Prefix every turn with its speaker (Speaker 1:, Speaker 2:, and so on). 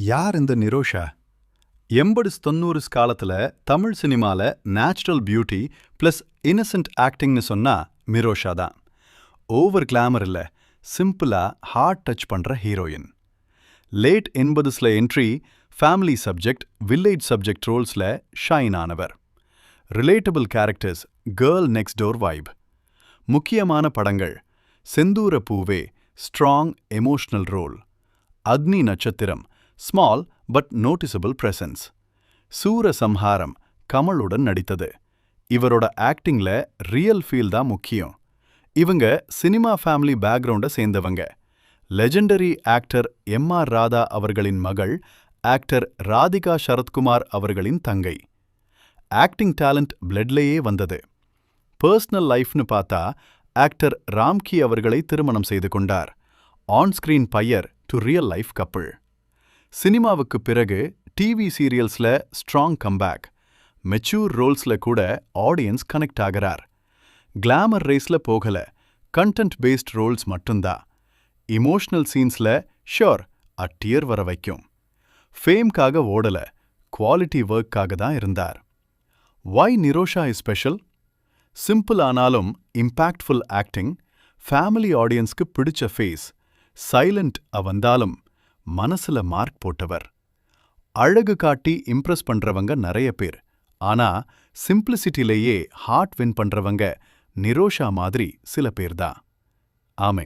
Speaker 1: யார் இந்த நிரோஷா? 80s-90s காலத்துல தமிழ் சினிமால நேச்சுரல் பியூட்டி பிளஸ் இன்னசென்ட் ஆக்டிங்னு சொன்னா மிரோஷா தான். ஓவர் கிளாமர் இல்ல, சிம்பிளா ஹார்ட் டச் பண்ற ஹீரோயின். லேட் 80sல entry, family subject, village subject ரோல்ஸ்ல ஷைன் ஆனவர். Relatable characters, girl next door vibe. முக்கியமான படங்கள்: Senthoora Poove, strong emotional role. Agni Natchathiram, small but noticeable presence. Soorasamharam, கமலுடன் நடித்தது. இவரோட ஆக்டிங்ல ரியல் ஃபீல் தான் முக்கியம். இவங்க சினிமா ஃபேமிலி பேக்ரவுண்ட சேர்ந்தவங்க. Legendary actor MR. ராதா அவர்களின் மகள், ஆக்டர் ராதிகா சரத்குமார் அவர்களின் தங்கை. ஆக்டிங் டேலண்ட் பிளட்லேயே வந்தது. பர்சனல் லைஃப்னு பார்த்தா ஆக்டர் ராம்கி அவர்களை திருமணம் செய்து கொண்டார். On screen pair to real life couple. சினிமாவுக்கு பிறகு டிவி சீரியல்ஸ்ல ஸ்ட்ராங் கம்பேக். மெச்சூர் ரோல்ஸ்ல கூட ஆடியன்ஸ் கனெக்ட் ஆகிறார். கிளாமர் ரேஸ்ல போகல, கண்டென்ட் பேஸ்ட் ரோல்ஸ் மட்டும்தான். இமோஷனல் சீன்ஸ்ல ஷோர் டியர் வர வைக்கும். ஃபேம்காக ஓடல, குவாலிட்டி ஒர்க்காக தான் இருந்தார். Why Nirosha is special? Simple ஆனாலும் இம்பாக்ட்ஃபுல் ஆக்டிங், ஃபேமிலி ஆடியன்ஸ்க்கு பிடிச்ச ஃபேஸ், சைலண்ட் வந்தாலும் மனசுல மார்க் போட்டவர். அழகு காட்டி இம்ப்ரெஸ் பண்றவங்க நிறைய பேர், ஆனா சிம்பிளிசிட்டிலேயே ஹார்ட் வின் பண்றவங்க நிரோஷா மாதிரி சில பேர் தான். ஆமே.